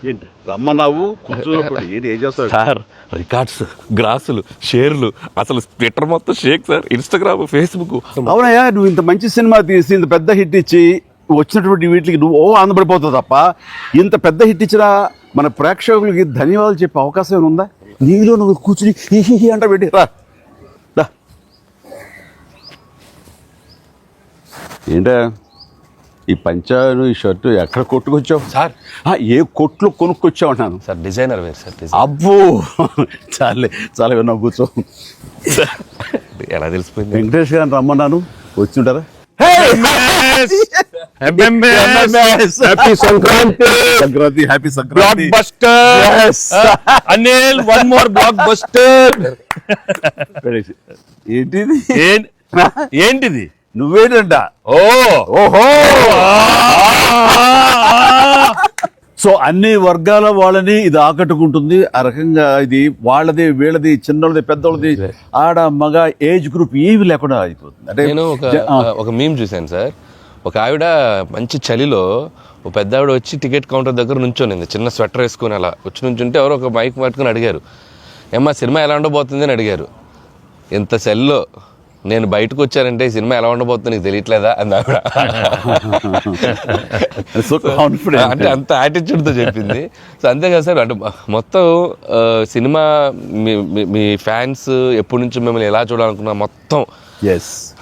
ఏంటి రమ్మన్నావు కూర్చోకుండా ఏంటి ఏం చేస్తావు సార్ రికార్డ్స్, గ్రాసులు, షేర్లు, అసలు ట్విట్టర్ మొత్తం షేక్ సార్, ఇన్స్టాగ్రామ్, ఫేస్బుక్. అవునయ్యా, నువ్వు ఇంత మంచి సినిమా తీసి ఇంత పెద్ద హిట్ ఇచ్చి వచ్చినటువంటి వీటికి నువ్వు ఆనందపడిపోతావు తప్ప ఇంత పెద్ద హిట్ ఇచ్చిన మన ప్రేక్షకులకి ధన్యవాదాలు చెప్పే అవకాశం ఏమైనా ఉందా? నీలో నువ్వు కూర్చుని హీ అంట పెట్టి రా. ఏంటా ఈ పంచాను ఈ షర్టు ఎక్కడ కొట్టుకొచ్చావు సార్ ఏ కొట్లు కొనుక్కొచ్చావు అన్నాను. సార్ డిజైనర్ వేరు సార్. అబ్బో చాలా విన్నా కూర్చో. ఎలా తెలిసిపోయింది? వెంకటేష్ గారిని రమ్మన్నాను, వచ్చి ఉంటారా? Sankranti happy Sankranti. Anil one more block buster. ఏంటిది? నువ్వేనంట. ఓహో. సో అన్ని వర్గాల వాళ్ళని ఇది ఆకట్టుకుంటుంది. ఆ రకంగా ఇది వాళ్ళది, వీళ్ళది, చిన్నోళ్ళది, పెద్దోళ్ళది, ఆడ మగ ఏజ్ గ్రూప్ ఏవి లేకుండా అయిపోతుంది. అంటే నేను ఒక మీమ్ చూశాను సార్. ఒక ఆవిడ మంచి చలిలో ఒక పెద్ద ఆవిడ వచ్చి టికెట్ కౌంటర్ దగ్గర నుంచోనింది, చిన్న స్వెటర్ వేసుకుని అలా వచ్చి నుంచుంటే ఎవరో ఒక మైక్ పట్టుకుని అడిగారు, ఏమ్మా సినిమా ఎలా ఉండబోతుంది అని అడిగారు. ఎంత చలిలో నేను బయటకు వచ్చానంటే ఈ సినిమా ఎలా ఉండబోతుంది నీకు తెలియట్లేదా అని ఆవిడ. అంటే అంత యాటిట్యూడ్తో చెప్పింది. సో అంతే కదా సార్, అంటే మొత్తం సినిమా మీ ఫ్యాన్స్ ఎప్పటి నుంచి మిమ్మల్ని ఎలా చూడాలనుకున్నా మొత్తం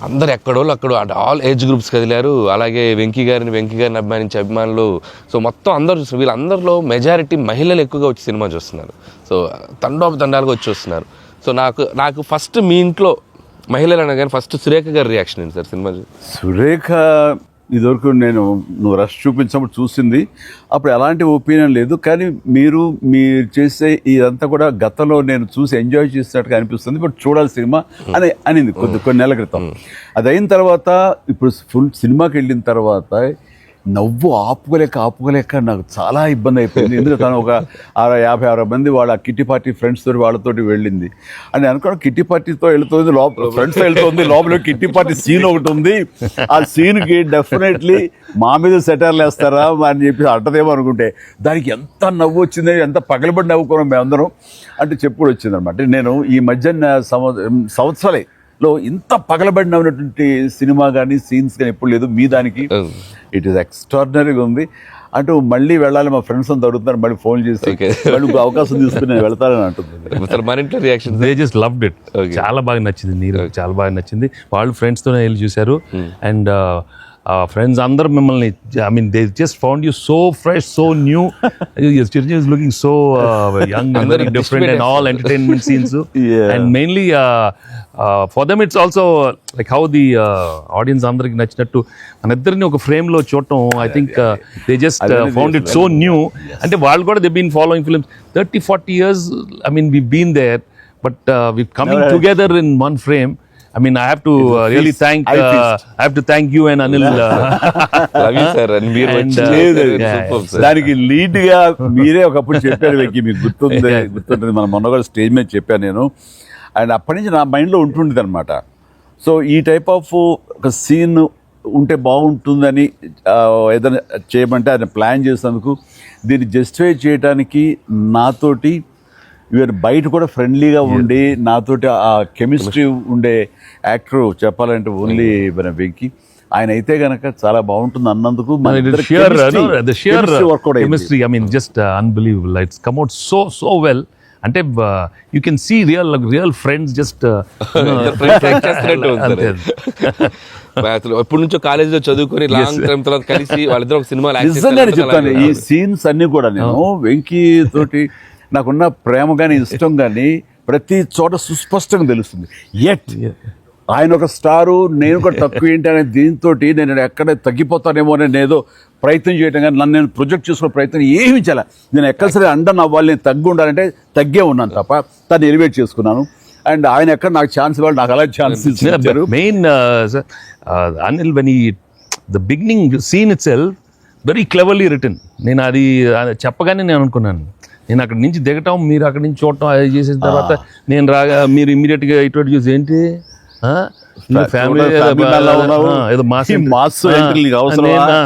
అందరు ఎక్కడోళ్ళు అక్కడ ఆల్ ఏజ్ గ్రూప్స్ కదిలారు. అలాగే వెంకీ గారిని అభిమానించే అభిమానులు. సో మొత్తం అందరూ వీళ్ళందరిలో మెజారిటీ మహిళలు ఎక్కువగా వచ్చి సినిమా చూస్తున్నారు. సో తండాలుగా వచ్చి వస్తున్నారు. సో నాకు ఫస్ట్ మీ ఇంట్లో మహిళలు అనగానే ఫస్ట్ సురేఖ గారి రియాక్షన్ ఏంటి సార్ సినిమా? సురేఖ ఇదివరకు నువ్వు రష్ చూపించినప్పుడు చూసింది, అప్పుడు ఎలాంటి ఒపీనియన్ లేదు. కానీ మీరు చేసే ఇదంతా కూడా గతంలో నేను చూసి ఎంజాయ్ చేసినట్టుగా అనిపిస్తుంది, బట్ చూడాలి సినిమా అనింది కొన్ని నెలల క్రితం. అది అయిన తర్వాత ఇప్పుడు ఫుల్ సినిమాకి వెళ్ళిన తర్వాత నవ్వు ఆపుకోలేక నాకు చాలా ఇబ్బంది అయిపోయింది. ఎందుకంటే తను ఒక 50-60 మంది వాళ్ళ కిట్టి పార్టీ ఫ్రెండ్స్ తోటి వాళ్ళతోటి వెళ్ళింది అని అనుకోవడం. కిట్టి పార్టీతో వెళుతుంది, ఫ్రెండ్స్తో వెళ్తుంది, లోపల కిట్టి పార్టీ సీన్ ఒకటి ఉంది. ఆ సీన్కి డెఫినెట్లీ మా మీద సెటర్లు వేస్తారా అని చెప్పి అంటదేమో అనుకుంటే దానికి ఎంత నవ్వు వచ్చింది, ఎంత పగలబడి నవ్వుకున్నాం మేమందరం అంటే చెప్పుడు వచ్చిందనమాట. నేను ఈ మధ్య సంవత్సరాలలో ఇంత పగలబడినటువంటి సినిమా కానీ సీన్స్ కానీ ఎప్పుడు లేదు. మీ దానికి ఇట్ ఈస్ ఎక్స్ట్రాడినరీగా ఉంది. అంటూ మళ్ళీ వెళ్ళాలి, మా ఫ్రెండ్స్ అంతా అడుగుతున్నారు, మళ్ళీ ఫోన్ చేసి మళ్ళీ అవకాశం తీసుకుని నేను వెళ్తానని అంటుంది. They just loved it. చాలా బాగా నచ్చింది, నీరు చాలా బాగా నచ్చింది. వాళ్ళు ఫ్రెండ్స్తోనే వెళ్ళి చూశారు. అండ్ ఫ్రెండ్స్ అందరూ మిమ్మల్ని, I mean they just found you so fresh, so new. Chiranjeevi is looking so young and very different and all entertainment scenes. And mainly for them it's also like how the audience అందరికి నచ్చినట్టు మన ఇద్దరిని ఒక frame లో చూడటం. I think they just found it so new. అంటే వాళ్ళు కూడా they've been following films 30-40 years. I mean we've been there, but we've coming together in one frame. I mean, I have to really thank you and Anil. Love you, sir. And దానికి lead గా మీరే ఒకప్పుడు చెప్పారు వెంకీ, మీకు గుర్తుంటుంది. మన మొన్న కూడా స్టేజ్ మీద చెప్పాను నేను. అండ్ అప్పటి నుంచి నా మైండ్లో ఉంటుండేది అనమాట. సో ఈ టైప్ ఆఫ్ ఒక సీన్ ఉంటే బాగుంటుందని ఏదైనా చేయమంటే ఆయన ప్లాన్ చేసినందుకు, దీన్ని జస్టిఫై చేయడానికి నాతోటి ఈవెన్ బయట కూడా ఫ్రెండ్లీగా ఉండి నాతోటి ఆ కెమిస్ట్రీ ఉండే యాక్టర్ చెప్పాలంటే ఓన్లీ మన వెంకీ. ఆయన అయితే గనక చాలా బాగుంటుంది అన్నందుకు chemistry, I mean just unbelievable. It's come out so well. అంటే you can see real friends just ఎప్పటి నుంచో కాలేజీలో చదువుకొని లాంగ్ టైం తర్వాత కలిసి వాళ్ళిద్దరు ఒక సినిమా చెప్తాను. ఈ సీన్స్ అన్ని కూడా నేను వెంకీ తోటి నాకున్న ప్రేమ కానీ ఇష్టం కానీ ప్రతి చోట సుస్పష్టంగా తెలుస్తుంది. ఎట్ ఆయన ఒక స్టారు, నేను ఒక తక్కువ ఏంటి అనే దీంతో నేను ఎక్కడ తగ్గిపోతానేమో అని ఏదో ప్రయత్నం చేయటం కానీ నన్ను నేను ప్రొజెక్ట్ చేసుకునే ప్రయత్నం ఏమి చేయాలి. నేను ఎక్కడ సరే అండర్ అవ్వాలి, నేను తగ్గి ఉండాలంటే తగ్గే ఉన్నాను తప్ప తను ఎలివేట్ చేసుకున్నాను. అండ్ ఆయన ఎక్కడ నాకు ఛాన్స్ ఇవ్వాలి, నాకు అలా ఛాన్స్ ఇచ్చారు. Main Anil when the beginning scene itself very cleverly written. నేను అది చెప్పగానే నేను అనుకున్నాను, నేను అక్కడి నుంచి దిగటం, మీరు అక్కడి నుంచి చూడటం, అది చేసిన తర్వాత నేను రాగా మీరు ఇమ్మీడియట్గా ఇటువంటి చూసి ఏంటి ఫ్యామిలీ ఏదో మాస్ మాస్ ఎంట్రీ నీకు అవసరమా?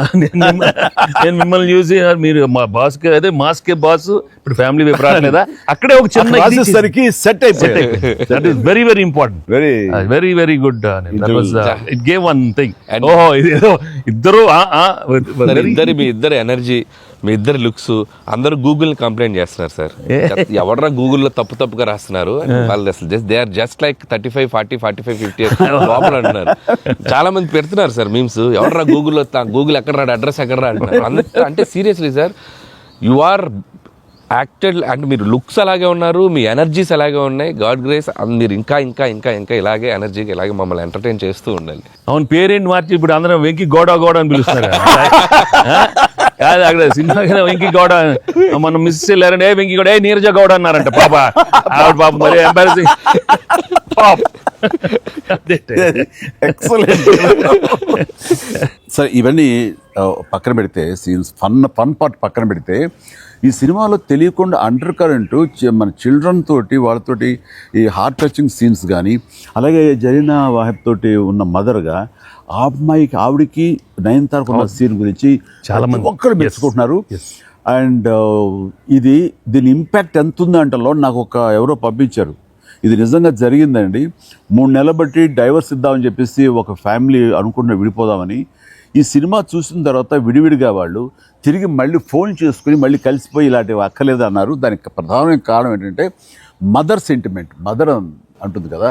నేను మిమ్మల్ని చూసి మీరు మా బాస్ కి అదే మాస్ కే బాస్ ఇప్పుడు ఫ్యామిలీ వైపు రావట్లేదా, అక్కడే ఒక చిన్న రాసేసరికి సెట్ అయిపోయింది. That is very very important, very very very good. It gave one thing. ఓహో ఇది ఏదో ఇద్దరు మీ ఇద్దరు ఎనర్జీ, మీ ఇద్దరు లుక్స్, అందరూ గూగుల్ కంప్లైంట్ చేస్తున్నారు సార్. ఎవడరా గూగుల్లో తప్పుగా రాస్తున్నారు వాళ్ళు, అసలు దే ఆర్ జస్ట్ లైక్ 35, 40, 45, 50 లోపల అంటున్నారు. చాలా మంది పెడుతున్నారు సార్ మీమ్స్, ఎవడరా గూగుల్లో గూగుల్ ఎక్కడ రాడు, అడ్రస్ ఎక్కడ రా అంటున్నారు. అంటే seriously sir, you are acted అంటే మీరు లుక్స్ అలాగే ఉన్నారు, మీ ఎనర్జీస్ అలాగే ఉన్నాయి. గాడ్ గ్రేస్, మీరు ఇంకా ఇంకా ఇంకా ఇంకా ఇలాగే ఎనర్జీకి ఇలాగే మమ్మల్ని ఎంటర్టైన్ చేస్తూ ఉండాలి. అవును, పేరేంటి మార్చి ఇప్పుడు అందరం వెంకి గౌడ అని పిలుస్తారు కాదు, అక్కడ సినిమా వెంకి గౌడ, మనం మిస్ వెళ్ళారంటే వెంకి గౌడ, నీరజ గౌడ అన్నారంట పాప. ఆవిడ పాప మరి ఎంబారసింగ్. ఎక్సలెంట్. సరే, ఇవన్నీ పక్కన పెడితే, సీన్స్ ఫన్ పార్ట్ పక్కన పెడితే, ఈ సినిమాలో తెలియకుండా అండర్ కరెంట్ మన చిల్డ్రన్ తోటి వాళ్ళతోటి ఈ హార్ట్ టచింగ్ సీన్స్ కానీ, అలాగే జరీనా వాహిబ్ తోటి ఉన్న మదర్గా ఆ అమ్మాయికి ఆవిడికి నయనతారకు ఉన్న సీన్ గురించి చాలా మంది ఒక్కరు మెచ్చుకుంటున్నారు. అండ్ దీని ఇంపాక్ట్ ఎంత ఉందంటలో నాకు ఎవరో పంపించారు, ఇది నిజంగా జరిగిందండి. 3 నెలలు బట్టి డైవర్స్ ఇద్దామని చెప్పేసి ఒక ఫ్యామిలీ అనుకుంటున్న విడిపోదామని, ఈ సినిమా చూసిన తర్వాత విడివిడిగా వాళ్ళు తిరిగి మళ్ళీ ఫోన్ చేసుకుని మళ్ళీ కలిసిపోయి ఇలాంటివి అక్కర్లేదు అన్నారు. దానికి ప్రధానమైన కారణం ఏంటంటే మదర్ సెంటిమెంట్. మదర్ అంటుంది కదా,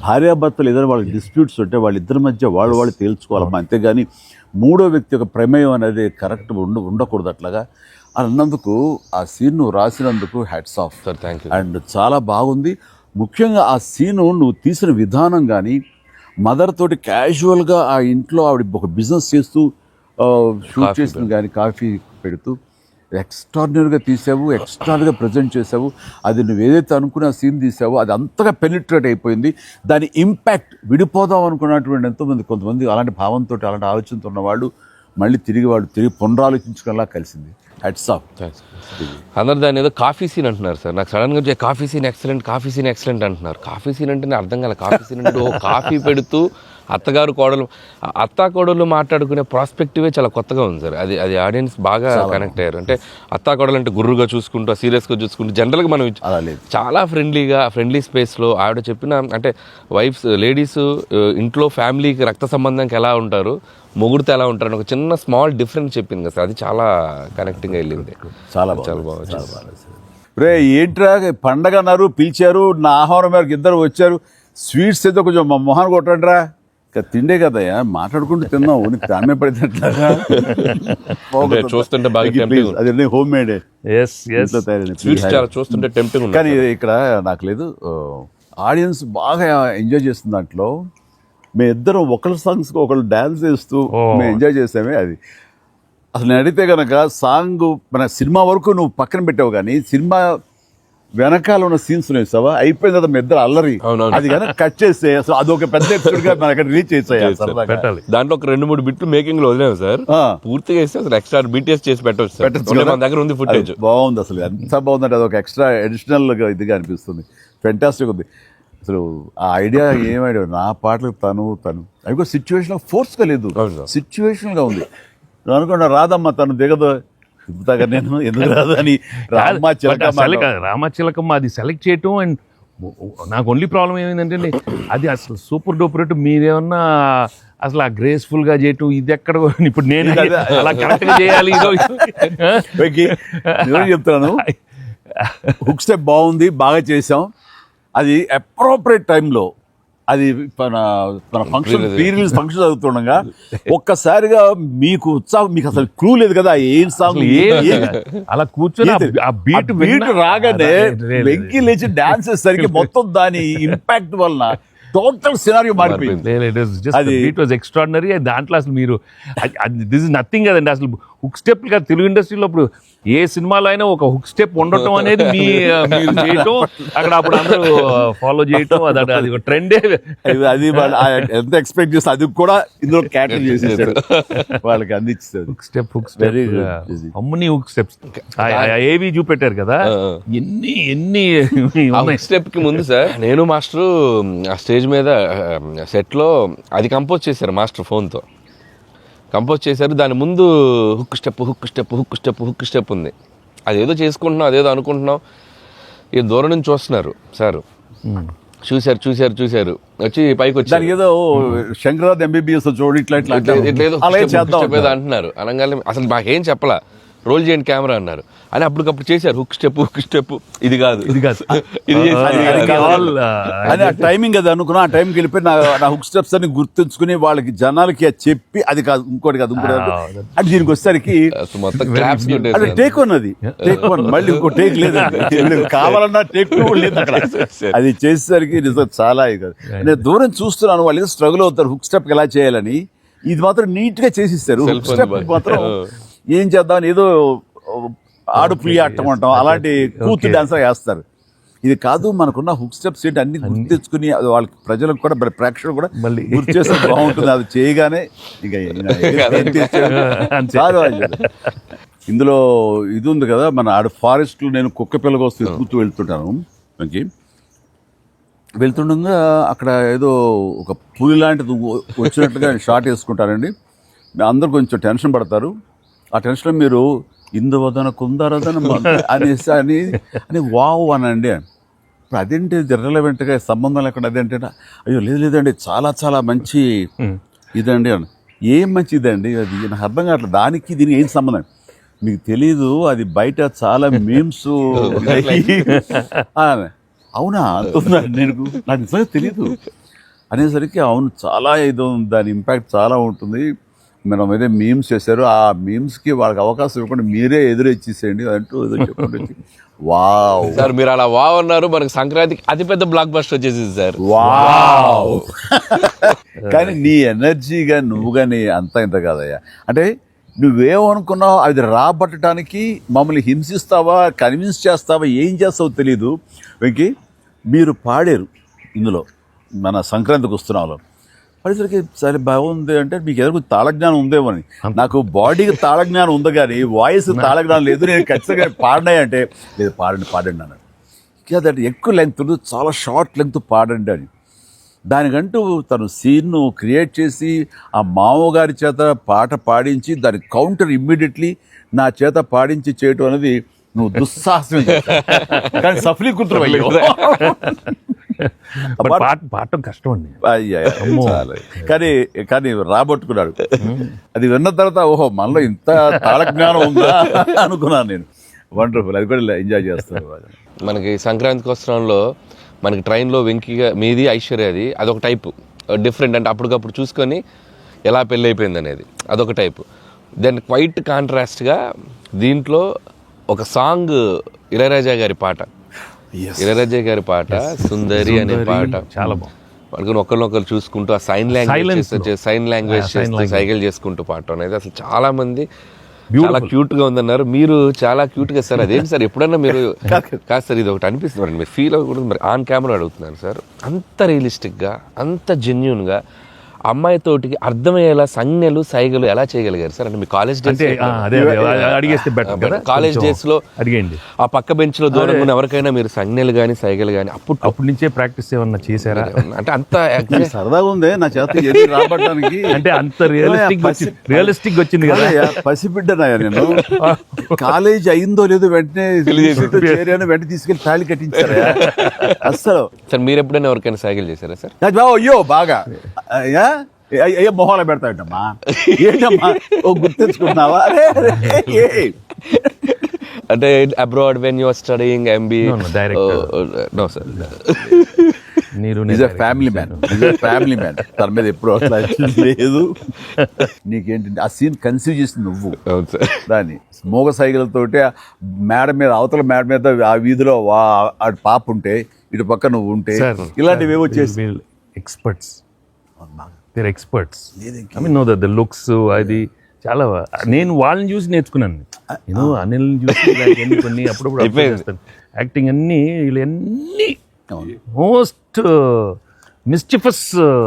భార్యాభర్తలు ఏదైనా వాళ్ళకి డిస్ప్యూట్స్ ఉంటే వాళ్ళిద్దరి మధ్య వాళ్ళు తేల్చుకోవాలమ్మా, అంతేగాని మూడో వ్యక్తి యొక్క ప్రమేయం అనేది కరెక్ట్ ఉండకూడదు. అట్లాగా అన్నందుకు ఆ సీన్ నువ్వు రాసినందుకు hats off sir, thank you. And చాలా బాగుంది. ముఖ్యంగా ఆ సీను నువ్వు తీసిన విధానం కానీ, మదర్ తోటి క్యాజువల్గా ఆ ఇంట్లో ఆవిడ ఒక బిజినెస్ చేస్తూ షూట్ చేసింది కానీ, కాఫీ పెడుతూ ఎక్స్ట్రాడినరీగా తీసావు, ఎక్స్ట్రాడినరీగా ప్రజెంట్ చేసావు. అది నువ్వు ఏదైతే అనుకున్న సీన్ తీసావో అది అంతగా పెనిట్రేట్ అయిపోయింది. దాని ఇంపాక్ట్ విడిపోదాం అనుకున్నటువంటి ఎంతోమంది, కొంతమంది అలాంటి భావంతో అలాంటి ఆలోచనతో ఉన్నవాళ్ళు మళ్ళీ తిరిగి పునరాలోచించుకునేలా కలిసింది. Hats off. అందరు దాన్ని ఏదో కాఫీ సీన్ అంటున్నారు సార్. నాకు సడన్గా కాఫీ సీన్ ఎక్సలెంట్ అంటున్నారు. కాఫీ సీన్ అంటే అర్థం కాలే. కాఫీ సీన్ అంటే కాఫీ పెడుతూ అత్తా కోడలు మాట్లాడుకునే ప్రాస్పెక్టివే చాలా కొత్తగా ఉంది సార్. అది ఆడియన్స్ బాగా కనెక్ట్ అయ్యారు. అంటే అత్తా కోడలు అంటే గుర్రుగా చూసుకుంటూ, సీరియస్గా చూసుకుంటూ, జనరల్గా మనం చాలా ఫ్రెండ్లీ స్పేస్లో ఆవిడ చెప్పిన, అంటే లేడీస్ ఇంట్లో ఫ్యామిలీకి రక్త సంబంధంకి ఎలా ఉంటారు, మొగుడితో ఎలా ఉంటారు, ఒక చిన్న స్మాల్ డిఫరెన్స్ చెప్పింది కదా సార్. అది చాలా కనెక్టింగ్గా వెళ్ళింది. చాలా బాగా. రే ఏంట్రా పండగ అన్నారు, పిలిచారు, నా ఆహ్వానం మేరకు ఇద్దరు వచ్చారు, స్వీట్స్ అయితే కొంచెం మా మొహాన్ని కొట్టండిరా. ఇక తిండే కదయ్యా, మాట్లాడుకుంటూ తిన్నావు, నీకు దామే పడినట్లాగా చూస్తుంటే బాగా అది హోమ్ మేడ్ చూస్తుంటే టెంప్టింగ్. కానీ ఇక్కడ నాకు లేదు, ఆడియన్స్ బాగా ఎంజాయ్ చేస్తున్న దాంట్లో మేము ఇద్దరం ఒకళ్ళ సాంగ్స్కి ఒకళ్ళు డ్యాన్స్ చేస్తూ మేము ఎంజాయ్ చేసామే. అది అసలు నేను అడిగితే కనుక సాంగ్ మన సినిమా వరకు నువ్వు పక్కన పెట్టావు, కానీ సినిమా వెనకాల ఉన్న సీన్స్ వేసావా, అయిపోయిన తర్వాత మీ ఇద్దరు అల్లరి, అది కనుక కట్ చేస్తే అసలు అదొక పెద్ద ఎపిసోడ్ గా మనకి రీచ్ చేసేయాలి. దాంట్లో ఒక 2-3 బిట్లు మేకింగ్ లో వదిలేము సార్. పూర్తిగా వేస్తే అసలు ఎక్స్ట్రా బీటీఎస్ చేసి పెట్టచ్చు. మన దగ్గర ఉంది ఫుటేజ్. బాగుంది, అసలు ఎంత బాగుందంటే అదొక ఎక్స్ట్రా అడిషనల్ గా ఇదిగా అనిపిస్తుంది. ఫెంటాస్టిక్ ఉంది అసలు. ఆ ఐడియా ఏం ఐడియా, నా పాటలకు తను అవి కూడా సిచ్యువేషన్ ఫోర్స్గా లేదు, సిచ్యువేషన్గా ఉంది. నువ్వు అనుకున్నా రాదమ్మా తను దిగదు, నేను ఎందుకు రాదు అని రామచిలకమ్మ అది సెలెక్ట్ చేయటం. అండ్ నాకు ఓన్లీ ప్రాబ్లం ఏమైందంటే అది అసలు సూపర్ డూపర్. మీరేమన్నా అసలు ఆ గ్రేస్ఫుల్గా చేయటం, ఇది ఎక్కడ ఇప్పుడు నేను అలా కరెక్ట్గా చేయాలి. చెప్తాను, హుక్ స్టెప్ బాగుంది, బాగా చేసాం. అది అప్రోప్రియేట్ టైంలో, అది మన ఫంక్షన్ ప్రీ-రిలీజ్ ఫంక్షన్ జరుగుతుండగా ఒక్కసారిగా మీకు ఉత్సాహం, మీకు అసలు క్లూ లేదు కదా ఏం సాంగ్ అలా కూర్చొని ఆ బీట్ రాగానే వెంకి లేచి డాన్స్ చేసేసరికి మొత్తం దాని ఇంపాక్ట్ వలన టోటల్ సినారియో మారిపోయింది. ఎక్స్ట్రాడినరీ. దాంట్లో అసలు మీరు దిస్ ఇస్ నథింగ్ కదండి. అసలు హుక్ స్టెప్ కాదు, తెలుగు ఇండస్ట్రీలో ఇప్పుడు ఏ సినిమాలో అయినా ఒక హుక్ స్టెప్ ఉండటం అనేది మీరు చేయటం, అక్కడ అప్పుడు అందరూ ఫాలో చేయటం, అది ఒక ట్రెండే. అది వాళ్ళు ఎంత ఎక్స్పెక్ట్ చేస్తే అది కూడా ఇందులో క్యాటర్ చేసేసాడు, వాళ్ళకి అందించాడు. హుక్ స్టెప్ అమ్ముని హుక్ స్టెప్స్ ఏవి చూపెట్టారు కదా, ఎన్ని స్టెప్ కి ముందు సార్ నేను మాస్టర్ ఆ స్టేజ్ మీద సెట్ లో అది కంపోజ్ చేశారు మాస్టర్ ఫోన్ తో కంపోజ్ చేశారు. దాని ముందు హుక్ స్టెప్ ఉంది. అదేదో చేసుకుంటున్నాం, అదేదో అనుకుంటున్నాం. ఈ దూరం నుంచి చూస్తున్నారు సార్, చూశారు వచ్చి పైకి వచ్చి ఏదో శంకరాద్ ఎంబీబీఎస్ చూడు ఇట్లా అంటున్నారు. అనగానే అసలు మాకేం చెప్పలా, రోల్ చేయండి కెమెరా అన్నారు. అని అప్పటికప్పుడు చేశారు హుక్ స్టెప్. ఇది కాదు ఇది అని ఆ టైమింగ్ అది అనుకున్నా. ఆ టైంకి వెళ్ళిపోయి నా హుక్ స్టెప్స్ అని గుర్తుంచుకుని వాళ్ళకి జనాలకి చెప్పి అది కాదు ఇంకోటి కాదు అంటే దీనికి వచ్చేసరికి అది టేక్ వన్, టేక్ వన్, మళ్ళీ ఇంకో టేక్ లేదు, కావాలన్నా టేక్ టూ లేదు అక్కడ. అది చేసేసరికి నిజం చాలా ఇది కాదు. నేను దూరం చూస్తున్నాను, వాళ్ళు ఏదో స్ట్రగుల్ అవుతారు హుక్ స్టెప్ ఎలా చేయాలని. ఇది మాత్రం నీట్ గా చేసిస్తారు. హుక్ స్టెప్ మాత్రం ఏం చేద్దాం ఏదో ఆడు పులి ఆటం అంటాం అలాంటి కూతురు డాన్స్ వేస్తారు. ఇది కాదు, మనకున్న హుక్ స్టెప్స్ ఏంటి అన్ని గుర్తు తెచ్చుకుని వాళ్ళకి ప్రజలకు కూడా ప్రేక్షకులు కూడా మళ్ళీ గుర్తు చేస్తే బాగుంటుంది. అది చేయగానే ఇక ఇందులో ఇది ఉంది కదా, మన ఆడు ఫారెస్ట్ లో నేను కుక్క పిల్లగా వస్తే కూతూ వెళ్తుంటాను. వెళ్తుండగా అక్కడ ఏదో ఒక పులి లాంటిది వచ్చినట్టుగా షాట్ వేసుకుంటారండి. అందరూ కొంచెం టెన్షన్ పడతారు. ఆ టెన్షన్లో మీరు ఇందువదన కుందరదన అనేసి అని వావ్ అనండి. ఇప్పుడు అదేంటి ఇర్రెలవెంట్గా సంబంధం లేకుండా అదేంటే, అయ్యో లేదండి చాలా చాలా మంచి ఇదండి అని. ఏం మంచి ఇదండి అది నాకు అర్థం కావట్లేదు, దానికి దీనికి ఏం సంబంధం మీకు తెలీదు, అది బయట చాలా మీమ్స్. అవునా అంటున్నాను నేను, నాకు నిజంగా తెలీదు అనేసరికి అవును చాలా ఇది దాని ఇంపాక్ట్ చాలా ఉంటుంది. మనం ఏదో మీమ్స్ చేశారు, ఆ మీమ్స్కి వాళ్ళకి అవకాశం ఇవ్వకుండా మీరే ఎదురొచ్చేసేయండి అంటూ ఏదో చెప్పండి. వావ్ సార్ మీరు అలా వావ్ అన్నారు, మనకు సంక్రాంతికి అతిపెద్ద బ్లాక్ బస్టర్ వచ్చేసింది సార్. వావ్ కానీ నీ ఎనర్జీగా నువ్వుగాని అంతా ఇంత కాదయ్యా. అంటే నువ్వేమనుకున్నావు అది రాబట్టడానికి మమ్మల్ని హింసిస్తావా, కన్విన్స్ చేస్తావా, ఏం చేస్తావో తెలీదు. వెంకీ మీరు పాడారు ఇందులో మన సంక్రాంతికి వస్తున్నాలో, పడేసరికి సరే బాగుంది అంటే మీకు ఎదురు తాళజ్ఞానం ఉందేమో అని. నాకు బాడీకి తాళజ్ఞానం ఉంది కానీ వాయిస్ తాళజ్ఞానం లేదు. నేను ఖచ్చితంగా పాడినాయి అంటే లేదు పాడండి అన్నాడు. దట్ ఎక్కువ లెంగ్త్ చాలా షార్ట్ లెంగ్త్ పాడండి అని. దానికంటూ తను సీన్ను క్రియేట్ చేసి ఆ మామగారి చేత పాట పాడించి దాని కౌంటర్ ఇమ్మీడియట్లీ నా చేత పాడించి చేయటం అనేది నువ్వు దుస్సాహసం కానీ సఫలీకృతం అయ్యో. పాడటం కష్టం అండి, కానీ రాబట్టుకున్నాడు. అది విన్న తర్వాత ఓహో మనలో ఇంత తాళజ్ఞానం ఉందా అనుకున్నాను నేను. వండర్ఫుల్, అది కూడా ఎంజాయ్ చేస్తాను. మనకి సంక్రాంతికి వస్త్రంలో మనకి ట్రైన్లో వెంకీగా మీది ఐశ్వర్యది అదొక టైపు డిఫరెంట్, అంటే అప్పటికప్పుడు చూసుకొని ఎలా పెళ్ళి అయిపోయింది అనేది అదొక టైపు. దెన్ క్వైట్ కాంట్రాస్ట్గా దీంట్లో ఒక సాంగ్ ఇళయరాజా గారి పాట, సుందరి అనే పాట చాలా బాగుంది. ఒకరినొకరు చూసుకుంటూ ఆ సైన్ లాంగ్వేజ్ చేస్తూ సైకిల్ చేసుకుంటూ పాట అనేది అసలు చాలా మంది చాలా క్యూట్ గా ఉందన్నారు. మీరు చాలా క్యూట్ గా సార్. అదేంటి సార్ ఎప్పుడన్నా మీరు కాదు సార్ ఇది ఒకటి అనిపిస్తుంది మీరు ఫీల్ అవ్వకూడదు, మరి ఆన్ కెమెరా అడుగుతున్నాను సార్. అంత రియలిస్టిక్ గా అంత జెన్యూన్ గా అమ్మాయితోటికి అర్థమయ్యేలా సంజ్ఞలు సైగలు ఎలా చేయగలిగారు సార్? అంటే మీ కాలేజ్ డేస్ కాలేజ్ డేస్ లో అడిగండి ఆ పక్క బెంచ్ లో దూరంగా ఉన్న ఎవరికైనా మీరు సంజ్ఞలు కానీ సైగలు కానీ అప్పుడు నుంచే ప్రాక్టీస్ ఏమన్నా చేశారా? అంటే అంత సరదాగా ఉంది నా చేత రాబట్టడానికి. అంటే అంత రియలిస్టిక్ వచ్చింది కదా. పసిబిడ్డనాయా నేను, కాలేజ్ అయిందో లేదో వెంటనే వెంటనే తీసుకెళ్లి తాళి కట్టించారా అస్సలు. సార్ మీరు ఎప్పుడైనా ఎవరికైనా సైకిల్ చేశారా సార్? అయ్యో బాగా అయ్యో మొహాలు పెడతాడమ్మా, ఏంటమ్మా ఓ గుర్తించుకుంటున్నావా? అంటే abroad when you are studying MBA no sir family man తన మీద ఎప్పుడు లేదు. నీకేంటి ఆ సీన్ కన్సీవ్ చేసింది నువ్వు. దాన్ని మోగ సైకిల్తోటి మేడ మీద అవతల మేడ మీద ఆ వీధిలో పాప ఉంటే ఇటు పక్క నువ్వు ఉంటే ఇలాంటివి ఏవో చేసి experts. They're experts. I mean, no, the looks, అది చాలా నేను వాళ్ళని చూసి నేర్చుకున్నాను. నేను అనిల్ని చూసి ఇలాంటివన్నీ కొన్ని అప్పుడప్పుడు observe చేస్తాను. యాక్టింగ్ అన్నీ వీళ్ళన్నీ మోస్ట్ మిస్చిఫస్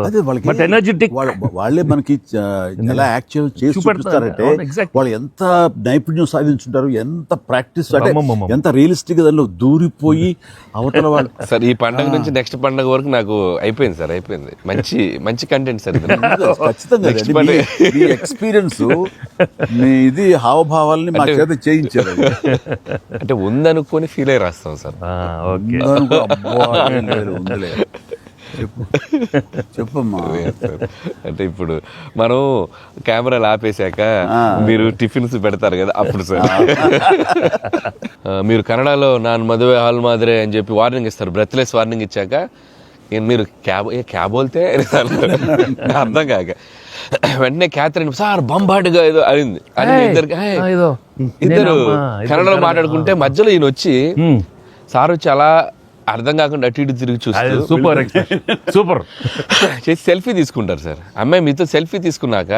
అదే వాళ్ళకి బట్ ఎనర్జెటిక్. వాళ్ళే మనకి ఎలా యాక్ట్ చేసి చూపిస్తారంటే వాళ్ళు ఎంత నైపుణ్యం సాధించుంటారు, ఎంత ప్రాక్టీస్ అంటే ఎంత రియలిస్టిక్ గా దానిలో దూరిపోయి అవతల వాళ్ళు. సార్ ఈ పండుగ నుంచి నెక్స్ట్ పండుగ వరకు నాకు అయిపోయింది సార్, అయిపోయింది. మంచి మంచి కంటెంట్ సార్ ఇది. ఖచ్చితంగా మీ ఎక్స్పీరియన్స్ మీ ఇది హావభావాలని మా చేత చేయించారు. అంటే ఉందనుకొని ఫీల్ అయ్యి రాస్తాం సార్. ఓకే, ఉందిలే చెప్పమ్మా. అంటే ఇప్పుడు మనం కెమెరాలు ఆపేశాక మీరు టిఫిన్స్ పెడతారు కదా అప్పుడు సార్. మీరు కన్నడలో నాన్ మదువే హాల్ మాదిరే అని చెప్పి వార్నింగ్ ఇస్తారు, బ్రెత్లెస్ వార్నింగ్ ఇచ్చాక మీరు క్యాబ్ వెళ్తే అర్థం కాక వెంటనే క్యాథరిన్ సార్ బంబాటుగా ఏదో అయింది అని ఇద్దరు కన్నడలో మాట్లాడుకుంటే మధ్యలో ఈయన వచ్చి సార్ వచ్చి అలా అర్థం కాకుండా అటు ఇటు తిరిగి చూస్తారు. సూపర్ సూపర్ చేసి సెల్ఫీ తీసుకుంటారు సార్. అమ్మాయి మీతో సెల్ఫీ తీసుకున్నాక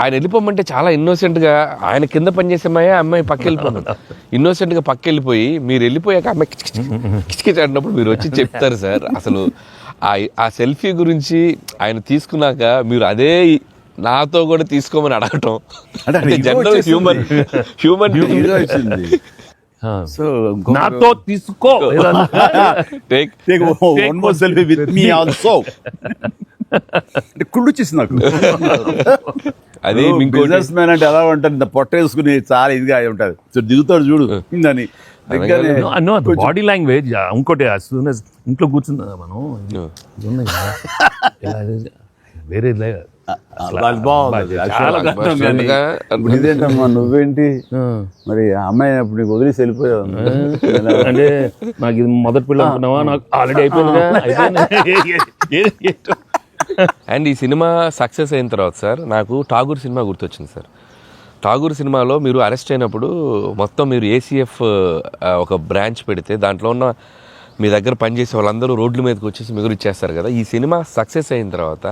ఆయన వెళ్ళిపోమంటే చాలా ఇన్నోసెంట్ గా, ఆయన కింద పనిచేసేమాయా అమ్మాయి పక్క వెళ్ళిపోమంట ఇన్నోసెంట్ గా పక్క వెళ్ళిపోయి, మీరు వెళ్ళిపోయాక అమ్మాయి కిచకిచ అంటున్నప్పుడు మీరు వచ్చి చెప్తారు సార్. అసలు ఆ సెల్ఫీ గురించి ఆయన తీసుకున్నాక మీరు అదే నాతో కూడా తీసుకోమని అడగటం అంటే జనరల్ హ్యూమన్ సో నాతో తీసుకో కుళ్ళు వచ్చేసింది నాకు. అది బిజినెస్ మ్యాన్ అంటే ఎలా ఉంటారు, ఇంత పొట్ట వేసుకుని చాలా ఇదిగా ఉంటారు. సో దిగుతాడు చూడు ఇందని బాడీ లాంగ్వేజ్. ఇంకోటి ఇంట్లో కూర్చున్నా మనం వేరే ఇదేంటమ్మా నువ్వేంటి మరి అమ్మాయి అప్పుడు నీకు వదిలేసి వెళ్ళిపోయావు అంటే నాకు ఇది మొదటి పిల్ల అనుకున్నావా, నాకు ఆల్రెడీ అయిపోయింది. అండ్ ఈ సినిమా సక్సెస్ అయిన తర్వాత సార్ నాకు ఠాగూర్ సినిమా గుర్తొచ్చింది సార్. ఠాగూర్ సినిమాలో మీరు అరెస్ట్ అయినప్పుడు మొత్తం మీరు ఏసీఎఫ్ ఒక బ్రాంచ్ పెడితే దాంట్లో ఉన్న మీ దగ్గర పనిచేసే వాళ్ళందరూ రోడ్ల మీదకి వచ్చేసి మిగులు ఇచ్చేస్తారు కదా. ఈ సినిమా సక్సెస్ అయిన తర్వాత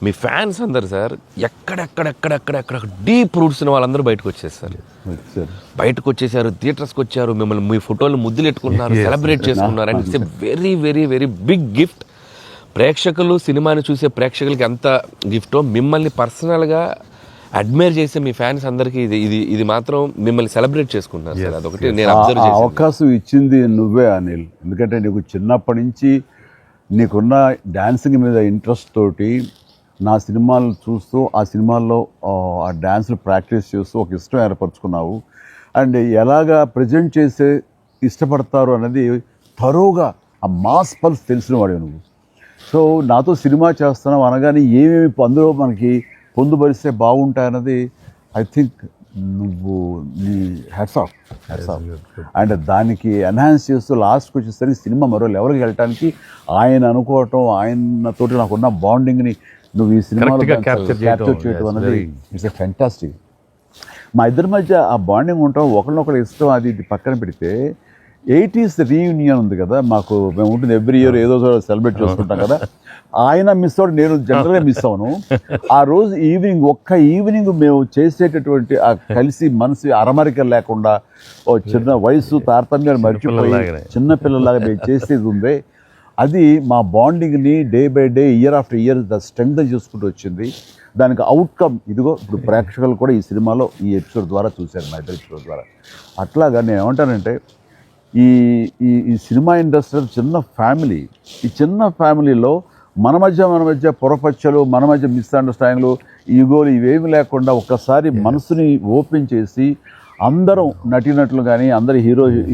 మీ ఫ్యాన్స్ అందరు సార్ ఎక్కడెక్కడెక్కడెక్కడెక్కడ డీప్ రూట్స్ వాళ్ళందరూ బయటకు వచ్చేసారు, బయటకు వచ్చేసారు, థియేటర్స్కి వచ్చారు, మిమ్మల్ని మీ ఫోటోలు ముద్దులు ఎట్టుకున్నారు, సెలబ్రేట్ చేసుకున్నారు. And it's a very very very big gift. ప్రేక్షకులు సినిమాని చూసే ప్రేక్షకులకి ఎంత గిఫ్టో మిమ్మల్ని పర్సనల్గా అడ్మైర్ చేసే మీ ఫ్యాన్స్ అందరికీ ఇది ఇది ఇది మాత్రం మిమ్మల్ని సెలబ్రేట్ చేసుకుంటున్నారు సార్. అదొకటి నేను అబ్జర్వ్ చేశాను. అవకాశం ఇచ్చింది నువ్వే అనిల్, ఎందుకంటే నీకు చిన్నప్పటి నుంచి నీకున్న డాన్సింగ్ మీద ఇంట్రెస్ట్ తోటి నా సినిమాలు చూస్తూ ఆ సినిమాల్లో ఆ డ్యాన్స్లు ప్రాక్టీస్ చేస్తూ ఒక ఇష్టం ఏర్పరచుకున్నావు. అండ్ ఎలాగా ప్రజెంట్ చేసే ఇష్టపడతారు అనేది తరోగా ఆ మాస్ పల్స్ తెలిసిన వాడే నువ్వు. సో నాతో సినిమా చేస్తున్నావు అనగానే ఏమేమి అందులో మనకి పొందుపరిస్తే బాగుంటాయన్నది ఐ థింక్ నువ్వు నీ హ్యాట్స్ ఆఫ్. అండ్ దానికి ఎన్హాన్స్ చేస్తూ లాస్ట్కి వచ్చేసరికి సినిమా మరో లెవెల్కి వెళ్ళటానికి ఆయన అనుకోవటం, ఆయనతోటి నాకున్న బాండింగ్ని నువ్వు ఈ సినిమాలో క్యాప్చర్ చేయటం అనేది ఇట్స్ ఎ ఫ్యాంటాస్టిక్. మా ఇద్దరి మధ్య ఆ బాండింగ్ ఉండటం, ఒకరినొకరు ఇష్టం, అది ఇది పక్కన పెడితే 80s రీయూనియన్ ఉంది కదా మాకు, మేము ఉంటుంది ఎవ్రీ ఇయర్ ఏదో సెలబ్రేట్ చేసుకుంటాం కదా. ఆయన మిస్ అవుట్, నేను జనరల్గా మిస్ అవును. ఆ రోజు ఈవినింగ్ ఒక్క ఈవినింగ్ మేము చేసేటటువంటి ఆ కలిసి మనసు అరమరిక లేకుండా ఓ చిన్న వయసు తారతమ్యాలు మర్చిపోయి చిన్నపిల్లలాగా మేము చేసేది ఉందే, అది మా బాండింగ్ని day by day year after year strength చేసుకుంటూ వచ్చింది. దానికి అవుట్కమ్ ఇదిగో ఇప్పుడు ప్రేక్షకులు కూడా ఈ సినిమాలో ఈ ఎపిసోడ్ ద్వారా చూశారు, మా ఇద్దరు ఎపిసోడ్ ద్వారా. అట్లాగా నేను ఏమంటానంటే ఈ ఈ సినిమా ఇండస్ట్రీ చిన్న ఫ్యామిలీ. ఈ చిన్న ఫ్యామిలీలో మన మధ్య పొరపచ్చలు, మన మధ్య మిస్అండర్స్టాండింగ్లు, ఈగోలు ఇవేమి లేకుండా ఒక్కసారి మనసుని ఓపెన్ చేసి అందరం నటీనటులు కానీ, అందరు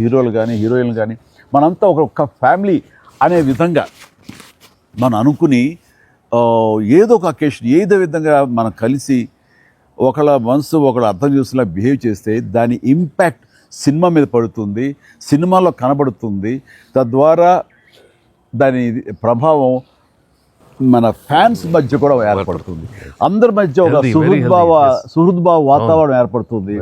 హీరోలు కానీ, హీరోయిన్లు కానీ మనంతా ఒక ఫ్యామిలీ అనే విధంగా మనం అనుకుని ఏదో ఒక అకేషన్ ఏదో విధంగా మనం కలిసి ఒకళ్ళ మనసు ఒకళ్ళు అర్థం చేసుకునేలా బిహేవ్ చేస్తే దాని ఇంపాక్ట్ సినిమా మీద పడుతుంది, సినిమాలో కనబడుతుంది. తద్వారా దాని ప్రభావం మన ఫ్యాన్స్ మధ్య కూడా ఏర్పడుతుంది, అందరి మధ్య ఒక సుహృద్భావ వాతావరణం ఏర్పడుతుంది.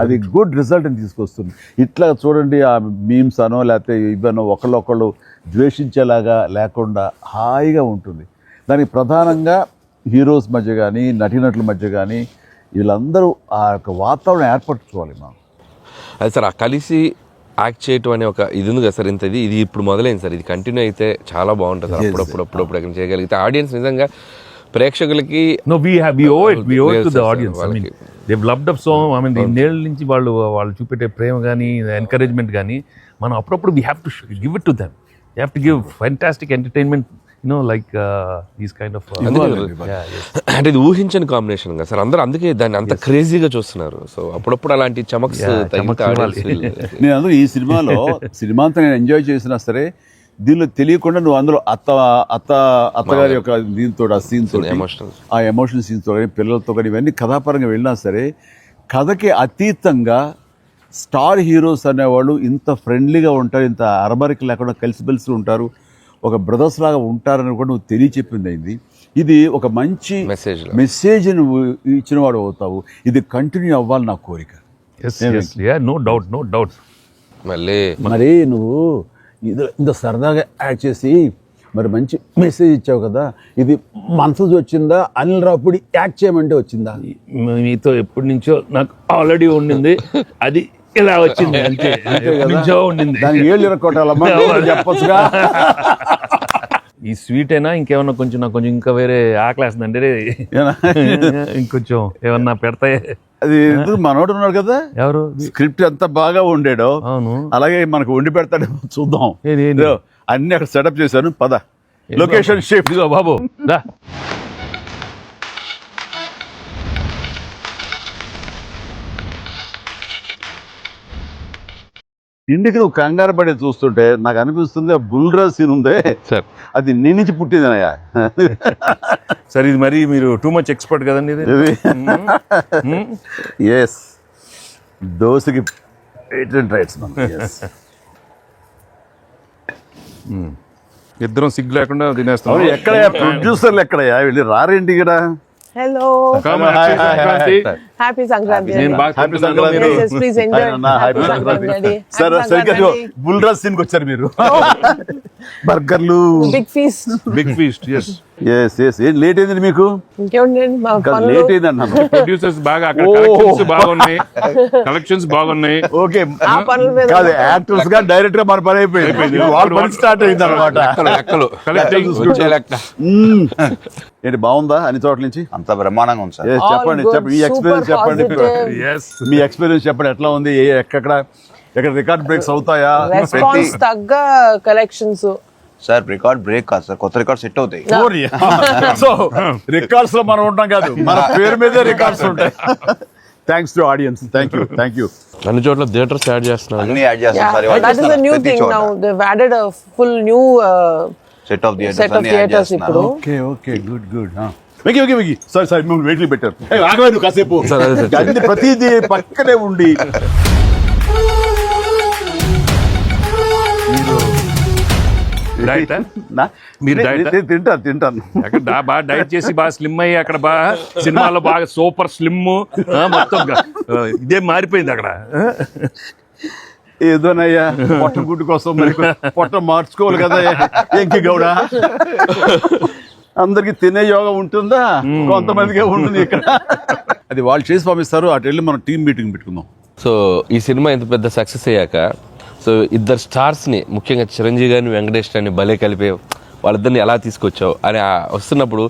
అది గుడ్ రిజల్ట్ని తీసుకొస్తుంది. ఇట్లా చూడండి, ఆ మీమ్స్ అనో లేకపోతే ఇవన్నో ఒకళ్ళొకళ్ళు ద్వేషించేలాగా లేకుండా హాయిగా ఉంటుంది. దానికి ప్రధానంగా హీరోస్ మధ్య కానీ, నటీనటుల మధ్య కానీ వీళ్ళందరూ ఆ యొక్క వాతావరణం ఏర్పరచుకోవాలి మనం. అది సార్ ఆ కలిసి యాక్ట్ చేయటం అనే ఒక ఇది ఉంది కదా సార్, ఇది ఇప్పుడు మొదలైంది సార్, ఇది కంటిన్యూ అయితే చాలా బాగుంటుంది సార్. అప్పుడప్పుడు ఎక్కడ చేయగలిగితే ఆడియన్స్ నిజంగా ప్రేక్షకులకి No, we owe it to the audience. I mean, they've loved up so. I mean, ఇన్నేళ్ళ నుంచి వాళ్ళు చూపెట్టే ప్రేమ కానీ ఎంకరేజ్మెంట్ కానీ మనం అప్పుడప్పుడు we have to give it to them. You have to give fantastic entertainment, like these kind of. అంటే ఇది ఊహించని combination కదా సార్, అందరూ అందుకే దాన్ని అంత క్రేజీగా చూస్తున్నారు. సో అప్పుడప్పుడు అలాంటి చమక్స్ నేను అందులో ఈ సినిమా అంతా నేను ఎంజాయ్ చేసినా సరే, దీనిలో తెలియకుండా నువ్వు అందులో అత్తగారి యొక్క దీంతో ఆ సీన్స్ ఆ ఎమోషనల్ సీన్స్తో కానీ పిల్లలతో కానీ ఇవన్నీ కథాపరంగా వెళ్ళినా సరే, కథకి అతీతంగా స్టార్ హీరోస్ అనేవాళ్ళు ఇంత ఫ్రెండ్లీగా ఉంటారు, ఇంత అరమరిక లేకుండా కలిసిమెలిసి ఉంటారు, ఒక బ్రదర్స్ లాగా ఉంటారని కూడా నువ్వు తెలియచెప్పింది అయింది. ఇది ఒక మంచి మెసేజ్ నువ్వు ఇచ్చిన వాడు అవుతావు. ఇది కంటిన్యూ అవ్వాలి నా కోరిక. No doubt. మరి నువ్వు ఇంత సరదాగా యాక్ట్ చేసి మరి మంచి మెసేజ్ ఇచ్చావు కదా, ఇది మనసు వచ్చిందా, అనిల్ రావుపూడి యాక్ట్ చేయమంటే వచ్చిందా? మీతో ఎప్పటి నుంచో నాకు ఆల్రెడీ ఉండింది, అది ఇలా వచ్చింది అంతే. నుంచో ఉండింది, దానికి ఏళ్ళు ఇరక్కొట్టాలమ్మా చెప్పొచ్చుగా. ఈ స్వీట్ అయినా ఇంకేమన్నా కొంచెం నాకు కొంచెం ఇంకా వేరే ఆకలేస్తుందంటే ఇంకొంచెం ఏమన్నా పెడతాయి. అది మనోడు ఉన్నాడు కదా, ఎవరు స్క్రిప్ట్ ఎంత బాగా వండాడో అవును అలాగే మనకు వండి పెడతాడేమో చూద్దాం. అన్ని అక్కడ సెటప్ చేశాను, పద లొకేషన్ షిఫ్ట్ బాబు దా. ఇంటికి నువ్వు కంగారు పడి చూస్తుంటే నాకు అనిపిస్తుంది ఆ బుల్రాజ్ సీన్ ఉందే సార్, అది నీ నుంచి పుట్టిందనయ్యా. సరే ఇది మరి మీరు టూ మచ్ ఎక్స్పర్ట్ కదండి ఇది. ఎస్, దోశకి రైట్స్. ఇద్దరం సిగ్గు లేకుండా తినేస్తాం. ఎక్కడయ్యా ప్రొడ్యూసర్లు, ఎక్కడయ్యా వెళ్ళి రారేంటి ఇక్కడ? Hello. Happy Sankranti. Happy Sankranti. Yes, please enjoy. Happy Sankranti. Sir, సరిగ్గా బుల్రాజ్ సీన్ కి వచ్చారు మీరు. బర్గర్లు, బిగ్ ఫీస్ట్. ఎస్. ఏం లేట్ అయింది మీకు? ఇంకేముందండి మా పనులు. లేట్ అయింది అన్నాను. ప్రొడ్యూసర్స్ బాగా అక్కడ కలెక్షన్స్ బాగున్నాయి. ఓకే, ఆ పనుల మీద కాదు యాక్టర్స్ గా డైరెక్ట్ గా మన పని అయిపోయింది. వాళ్ళ పని స్టార్ట్ అయింది అనమాట. ఏంటి బాగుందా అన్ని చోట్ల నుంచి? అంత బ్రహ్మాండంగా ఉంది సార్. చెప్పండి మీ ఎక్స్పీరియన్స్ చెప్పండి. మీ ఎక్స్పీరియన్స్ చెప్పండి, ఎట్లా ఉంది? ఎక్కడ రికార్డ్ బ్రేక్స్ అవుతాయా? రెస్పాన్స్ తగ్గ కలెక్షన్స్ సార్. రికార్డ్ బ్రేక్ కాదు సార్, కొత్త రికార్డ్ సెట్ అవుతాయి. సో రికార్డ్స్ లో మనం ఉంటాం కాదు, మన పేరు మీదే రికార్డ్స్ ఉంటాయి. Thanks to audience. Thank you. అన్ని చోట్ల థియేటర్స్ యాడ్ చేస్తున్నారు, అన్ని యాడ్ చేస్తాం sir. That is a new thing now. They've added a full new set of theatres ఇప్పుడు. Okay good. వెకి సారీ మిమ్మల్ని వెయిట్లు పెట్టారు. ఆగలేదు నువ్వు కాసేపు. అన్ని ప్రతిదీ పక్కనే ఉండి తింటాను. అక్కడ బాగా డైట్ చేసి బాగా స్లిమ్ అయ్యి అక్కడ బాగా సినిమాలో బాగా సూపర్ స్లిమ్ మొత్తం ఇదే మారిపోయింది అక్కడ. ఏదోనయ్యా పొట్ట గుడ్డు కోసం మరి పొట్ట మార్చుకోవాలి కదా ఎంకి గౌడ. అందరికి తినే యోగం ఉంటుందా? కొంతమందికే ఉంటుంది ఇక్కడ. అది వాళ్ళు చేసి పంపిస్తారు, అటు వెళ్ళి మనం టీం మీటింగ్ పెట్టుకుందాం. సో ఈ సినిమా ఇంత పెద్ద సక్సెస్ అయ్యాక, సో ఇద్దరు స్టార్స్ని ముఖ్యంగా చిరంజీవి గారిని వెంకటేష్ గారిని భలే కలిపే వాళ్ళిద్దరిని ఎలా తీసుకొచ్చావు అని వస్తున్నప్పుడు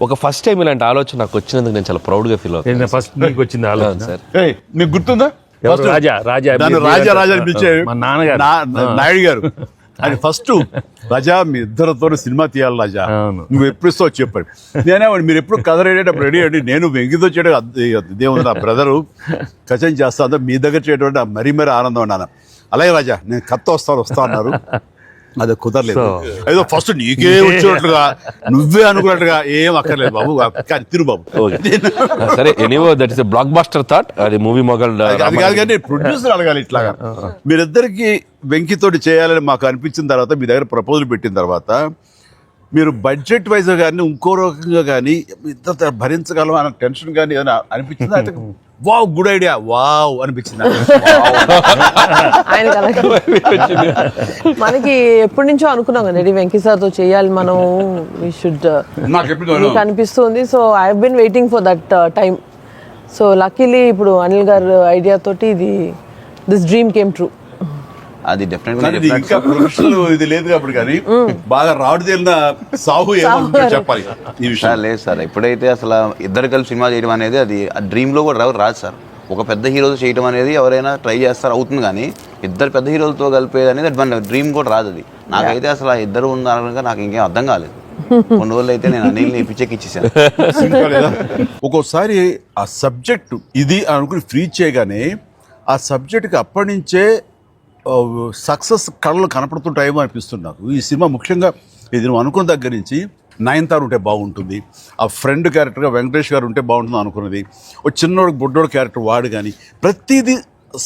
ఒక ఫస్ట్ టైం ఇలాంటి ఆలోచన నాకు వచ్చినందుకు నేను చాలా ప్రౌడ్గా ఫీల్ అవుతాను. ఫస్ట్ నీకు వచ్చింది ఆలోచన సార్. మీకు గుర్తుందా? రాజా నాయుడు గారు అది ఫస్ట్. రాజా మీ ఇద్దరితో సినిమా తీయాలి రాజా, నువ్వు ఎప్పుడు ఇస్తావు చెప్పాడు. నేనేమండి మీరు ఎప్పుడు కథ రెడేటప్పుడు రెడీ అండి, నేను వెంగితో చేయడం ఇదేముంది నా బ్రదరు కచం చేస్తా అంతా మీ దగ్గర చేయడం మరీ ఆనందం అన్నాను. అలాగే రాజా నేను కథ వస్తా అన్నారు, అది కుదరలేదు. ఏదో ఫస్ట్ నీకే వచ్చినట్లుగా నువ్వే అనుకున్నట్టుగా ఏం అక్కర్లేదు బాబు, కానీ తిరు బాబు. సరే, anyway that is a blockbuster thought. అది మూవీ మొగల్ అది కాదు కానీ ప్రొడ్యూసర్ అడగాలి ఇట్లాగా. మీరిద్దరికి వెంకితోటి చేయాలని మాకు అనిపించిన తర్వాత, మీ దగ్గర ప్రపోజల్ పెట్టిన తర్వాత, మీరు బడ్జెట్ వైజ్ కానీ ఇంకో రకంగా కానీ ఇద్దరు భరించగలం అన్న టెన్షన్ కానీ ఏదైనా అనిపించిందా? అయితే వావ్ గుడ్ ఐడియా వావ్ అనిపించింది ఆయన. మనకి ఎప్పటి నుంచో అనుకున్నాం కదా వెంకీ సార్తో చేయాలి మనం, వి షుడ్. నాకు అనిపిస్తుంది. So I have been waiting for that time. So luckily ఇప్పుడు అనిల్ గారు ఐడియా తోటి దిస్ డ్రీమ్ కేమ్ ట్రూ. అది డెఫినెట్గా కానీ ఇది ఇంకా ప్రొఫెషనల్ ఇది లేదు కాబట్టి కానీ బాగా రాడు తేలిన సాహు ఏమో చెప్పాలి ఈ విషయం. సార్ లేదు సార్, ఎప్పుడైతే అసలు ఇద్దరు కలిసి సినిమా చేయడం అనేది అది డ్రీమ్లో కూడా రాదు సార్. ఒక పెద్ద హీరోతో చేయడం అనేది ఎవరైనా ట్రై చేస్తారు, అవుతుంది, కానీ ఇద్దరు పెద్ద హీరోలతో కలిపేది అనేది అది మన డ్రీమ్ కూడా రాదు. అది నాకైతే అసలు ఆ ఇద్దరు ఉన్నారనగా నాకు ఇంకేం అర్థం కాలేదు. కొన్ని రోజులు అయితే నేను అనిల్ని పిచ్చెక్కిచ్చేసాను. ఒక్కోసారి ఆ సబ్జెక్టు ఇది అనుకుని ఫ్రీ చేయగానే ఆ సబ్జెక్ట్కి అప్పటి నుంచే సక్సెస్ కళలు కనపడుతుంటాయేమో అనిపిస్తుంది నాకు. ఈ సినిమా ముఖ్యంగా ఇది నువ్వు అనుకున్న దగ్గర నుంచి నయనతార ఉంటే బాగుంటుంది, ఆ ఫ్రెండ్ క్యారెక్టర్గా వెంకటేష్ గారు ఉంటే బాగుంటుంది అనుకున్నది, ఒక చిన్నోడు బుడ్డోడు క్యారెక్టర్ వాడు, కానీ ప్రతిదీ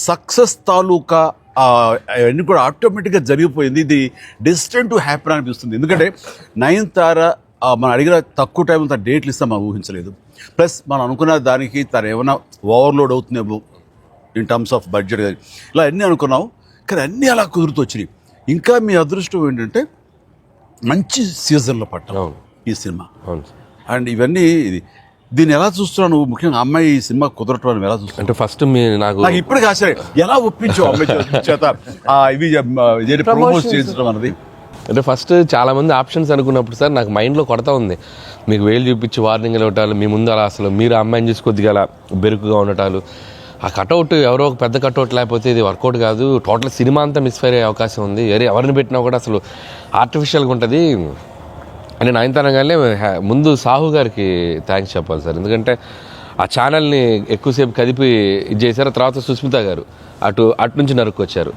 సక్సెస్ తాలూకా అవన్నీ కూడా ఆటోమేటిక్గా జరిగిపోయింది. ఇది డెస్టిన్ టు హ్యాపీ అనిపిస్తుంది. ఎందుకంటే నయనతార మనం అడిగిన తక్కువ టైం అంత డేట్లు ఇస్తాం మనం ఊహించలేదు. ప్లస్ మనం అనుకున్న దానికి తను ఏమైనా ఓవర్లోడ్ అవుతుందేమో ఇన్ టర్మ్స్ ఆఫ్ బడ్జెట్, ఇలా అన్నీ అనుకున్నాం, కానీ అన్నీ అలా కుదురుతూ వచ్చినాయి. ఇంకా మీ అదృష్టం ఏంటంటే మంచి సీజన్లో పట్టాం ఈ సినిమా. అండ్ ఇవన్నీ దీన్ని ఎలా చూస్తున్నావు నువ్వు, ముఖ్యంగా అమ్మాయి ఈ సినిమా కుదరటం అని ఎలా చూస్తున్నావు? అంటే ఫస్ట్ నాకు ఇప్పటికీ ఆశ్చర్యం, ఎలా ఒప్పించావు అమ్మాయి చేత ఇవి ప్రమోట్ చేయించడం అన్నది? అంటే ఫస్ట్ చాలా మంది ఆప్షన్స్ అనుకున్నప్పుడు సార్ నాకు మైండ్లో కొడతా ఉంది, మీకు వేలు చూపించి వార్నింగ్ ఇవ్వటాలు, మీ ముందు అలా అసలు మీరు అమ్మాయిని చూసి కొద్దిగా అలా బెరుకుగా ఉండటాలు, ఆ కట్అవుట్ ఎవరో ఒక పెద్ద కట్అవుట్ లేకపోతే ఇది వర్కౌట్ కాదు, టోటల్ సినిమా అంతా మిస్ఫైర్ అయ్యే అవకాశం ఉంది, ఎవరిని పెట్టినా కూడా అసలు ఆర్టిఫిషియల్గా ఉంటుంది అని నయనతారగానే ముందు సాహు గారికి థ్యాంక్స్ చెప్పాలి సార్. ఎందుకంటే ఆ ఛానల్ని ఎక్కువసేపు కదిపి ఇది చేశారు. తర్వాత సుస్మిత గారు అటు నుంచి నరుక్కొచ్చారు.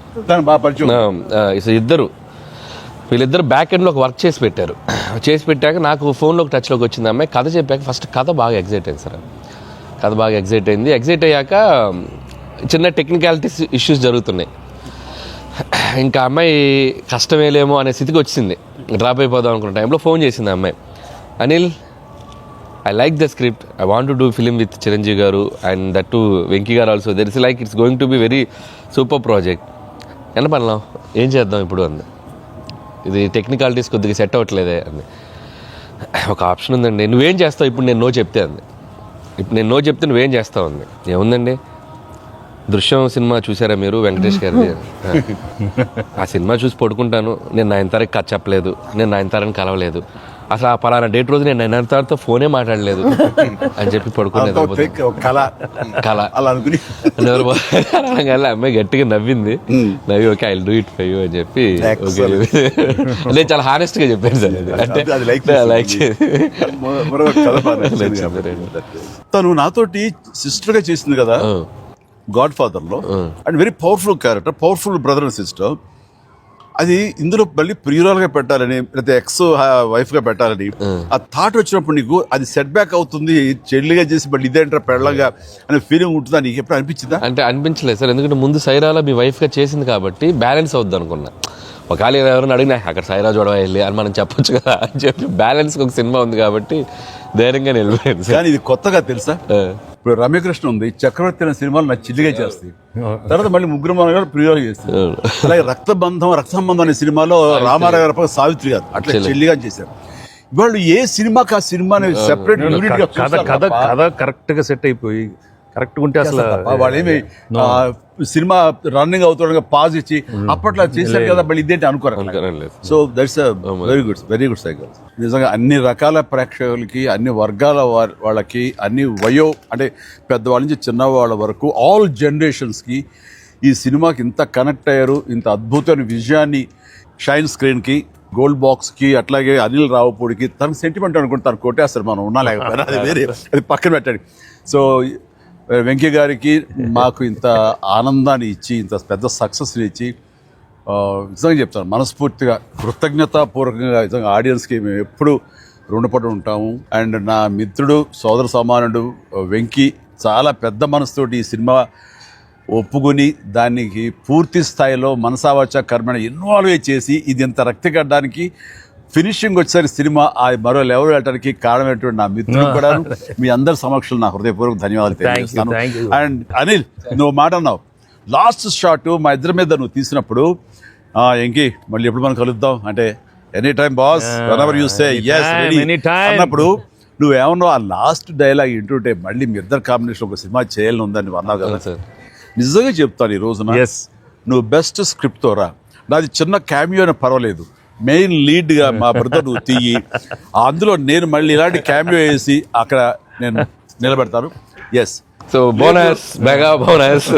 వీళ్ళిద్దరు బ్యాక్ ఎండ్లో ఒక వర్క్ చేసి పెట్టారు. చేసి పెట్టాక నాకు ఫోన్లోకి టచ్లోకి వచ్చింది అమ్మాయి. కథ చెప్పాక ఫస్ట్ కథ బాగా ఎగ్జైట్ అయింది సార్. కథ బాగా ఎగ్జైట్ అయింది. ఎగ్జైట్ అయ్యాక చిన్న టెక్నికాలిటీస్ ఇష్యూస్ జరుగుతున్నాయి. ఇంకా అమ్మాయి కష్టమేలేమో అనే స్థితికి వచ్చింది. డ్రాప్ అయిపోదాం అనుకున్న టైంలో ఫోన్ చేసింది అమ్మాయి, Anil I like the script, I want to do film with Chiranjeevi గారు అండ్ దట్ టు వెంకీ గారు also, there is like it's going to be very super project. ఎంత పడలాం, ఏం చేద్దాం ఇప్పుడు అంది. ఇది టెక్నికాలిటీస్ కొద్దిగా సెట్ అవ్వట్లేదే అంది. ఒక ఆప్షన్ ఉందండి, నువ్వేం చేస్తావు ఇప్పుడు నేను నో చెప్తే అంది. ఇప్పుడు నేను నో చెప్తే నువ్వేం చేస్తావు అంది. ఏముందండి, దృశ్యం సినిమా చూసారా మీరు వెంకటేష్ గారిది? ఆ సినిమా చూసి పడుకుంటాను, నేను నయనతారకి కథ చెప్పలేదు, నేను నయనతారని కలవలేదు, అసలు ఆ పలానా డేట్ రోజు నేను నయనతారతో ఫోనే మాట్లాడలేదు అని చెప్పి పడుకునేది. అమ్మాయి గట్టిగా నవ్వింది. నవ్వి okay I do it for you అని చెప్పి నేను చాలా హానెస్ట్ గా చెప్పాను సార్. అంటే లైక్ తను నాతోటి సిస్టర్ గా చేసింది కదా గాడ్ ఫాదర్ లో, and very powerful character, powerful brother and sister. అది ఇందులో మళ్ళీ ప్రియురాలుగా పెట్టాలని లేదా ఎక్స్ వైఫ్ గా పెట్టాలని ఆ థాట్ వచ్చినప్పుడు నీకు అది సెట్ బ్యాక్ అవుతుంది, చెల్లిగా చేసి మళ్ళీ ఇదేంటారా పెళ్ళగా అనే ఫీలింగ్ ఉంటుందా నీకు ఎప్పుడు అనిపించిందా? అంటే అనిపించలేదు సార్, ఎందుకంటే ముందు సైరాలో మీ వైఫ్ గా చేసింది కాబట్టి బ్యాలెన్స్ అవుద్ది అనుకున్నా. ఒకవేళ ఎవరైనా అడిగినా అక్కడ సైరా చూడవా వెళ్ళి అని మనం చెప్పొచ్చు కదా అని చెప్పి బ్యాలెన్స్ ఒక సినిమా ఉంది కాబట్టి ధైర్యంగా నిలిపోయింది. కానీ ఇది కొత్తగా తెలుసా, ఇప్పుడు రమ్యకృష్ణ ఉంది, చక్రవర్తి అనే సినిమాలు నాకు చిల్లిగా చేస్తాయి, తర్వాత మళ్ళీ ముగ్గురు మన గారు ప్రియులు చేస్తారు. అలాగే రక్త సంబంధం అనే సినిమాలో రామారావు గారు సావిత్రి గారు అట్లా చెల్లిగా చేశారు. వాళ్ళు ఏ సినిమాకి ఆ సినిమాని సెపరేట్ కథ కరెక్ట్ గా సెట్ అయిపోయి కరెక్ట్ ఉంటే అసలు వాళ్ళు ఏమి సినిమా రన్నింగ్ అవుతుండగా పాజ్ ఇచ్చి అప్పట్లో చేశారు కదా మళ్ళీ ఇదేంటి అనుకోరు. So that's very good cycle. నిజంగా అన్ని రకాల ప్రేక్షకులకి, అన్ని వర్గాల వాళ్ళకి, అన్ని అంటే పెద్దవాళ్ళ నుంచి చిన్నవాళ్ళ వరకు ఆల్ జనరేషన్స్కి ఈ సినిమాకి ఇంత కనెక్ట్ అయ్యారు. ఇంత అద్భుతమైన విజయాన్ని షైన్ స్క్రీన్కి, గోల్డ్ బాక్స్కి, అట్లాగే అనిల్ రావుపూడికి తనకు సెంటిమెంట్ అనుకుంటే తను కొట్టేస్తారు, మనం ఉన్నా లేకపోయినా అది వేరే, అది పక్కన పెట్టండి. సో వెంకీ గారికి మాకు ఇంత ఆనందాన్ని ఇచ్చి, ఇంత పెద్ద సక్సెస్ని ఇచ్చి నిజంగా చెప్తాను మనస్ఫూర్తిగా కృతజ్ఞతాపూర్వకంగా నిజంగా ఆడియన్స్కి మేము ఎప్పుడు రుణపడి ఉంటాము. అండ్ నా మిత్రుడు, సోదర సమానుడు వెంకీ చాలా పెద్ద మనసుతోటి ఈ సినిమా ఒప్పుకొని దానికి పూర్తి స్థాయిలో మనసావాచ కర్మణ ఇన్వాల్వ్ చేసి ఇది ఇంత రక్తిగడ్డానికి ఫినిషింగ్ వచ్చేసరి సినిమా ఆ మరో లెవెల్ వెళ్ళడానికి కారణమైనటువంటి నా మిత్రుడు కూడా మీ అందరి సమక్షంలో నా హృదయపూర్వక ధన్యవాదాలు తెలియజేస్తాను. అండ్ అనిల్, నువ్వు మాట అన్నావు లాస్ట్ షాట్ మా ఇద్దరి మీద నువ్వు తీసినప్పుడు, ఎంకి మళ్ళీ ఎప్పుడు మనం కలుద్దాం అంటే any time boss, whenever you say yes ready అన్నప్పుడు నువ్వేమన్నావు ఆ లాస్ట్ డైలాగ్ వింటుంటే మళ్ళీ మీ ఇద్దరు కాంబినేషన్ ఒక సినిమా చేయాలని ఉందని అన్నావు కదా సార్ నిజంగా చెప్తాను ఈ రోజున Yes. నువ్వు బెస్ట్ స్క్రిప్ట్తో రా నాది చిన్న క్యామియో అని పర్వాలేదు మెయిన్ లీడ్గా మా బ్రదర్ నువ్వు తీయి అందులో నేను మళ్ళీ ఇలాంటి క్యామియో వేసి అక్కడ నేను నిలబెడతాను yes so bonus mega bonus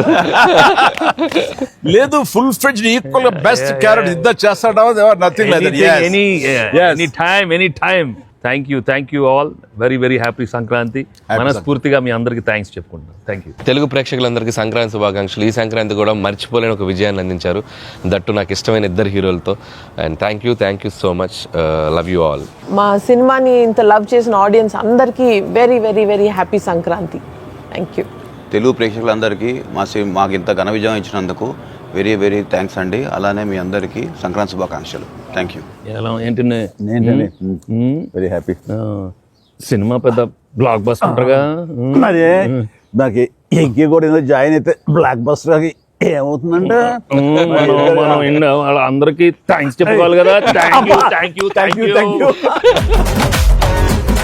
లేదు ఫుల్ ఫ్రెండ్ ఈక్వల్ గా బెస్ట్ క్యారెక్టర్ ఇద్దరు చేస్తాడా nothing like any time thank you all very happy Sankranti మనస్ఫూర్తిగా మీ అందరికి థ్యాంక్స్ చెప్పుకుంటాను థ్యాంక్ యూ తెలుగు ప్రేక్షకులందరికీ సంక్రాంతి శుభాకాంక్షలు. ఈ సంక్రాంతి కూడా మర్చిపోలేని ఒక విజయాన్ని అందించారు, దట్టు నాకు ఇష్టమైన ఇద్దరు హీరోలతో. And thank you so much, love you all. మా సినిమాని ఇంత లవ్ చేసిన ఆడియన్స్ అందరికీ very happy Sankranti. Thank you. Telugu ప్రేక్షకులందరికీ మాకు ఇంత ఘన విజయం ఇచ్చినందుకు వెరీ థ్యాంక్స్ అండి. అలానే మీ అందరికీ సంక్రాంతి శుభాకాంక్షలు. Thank you. ఎలా ఏంటి వెరీ హ్యాపీ సినిమా పెద్ద బ్లాక్ బస్టర్గా అదే నాకు ఎంకి కూడా ఏదో జాయిన్ అయితే బ్లాక్ బస్టర్ ఏమవుతుందంటే మనం అందరికి థ్యాంక్స్ చెప్పుకోవాలి కదా. Thank you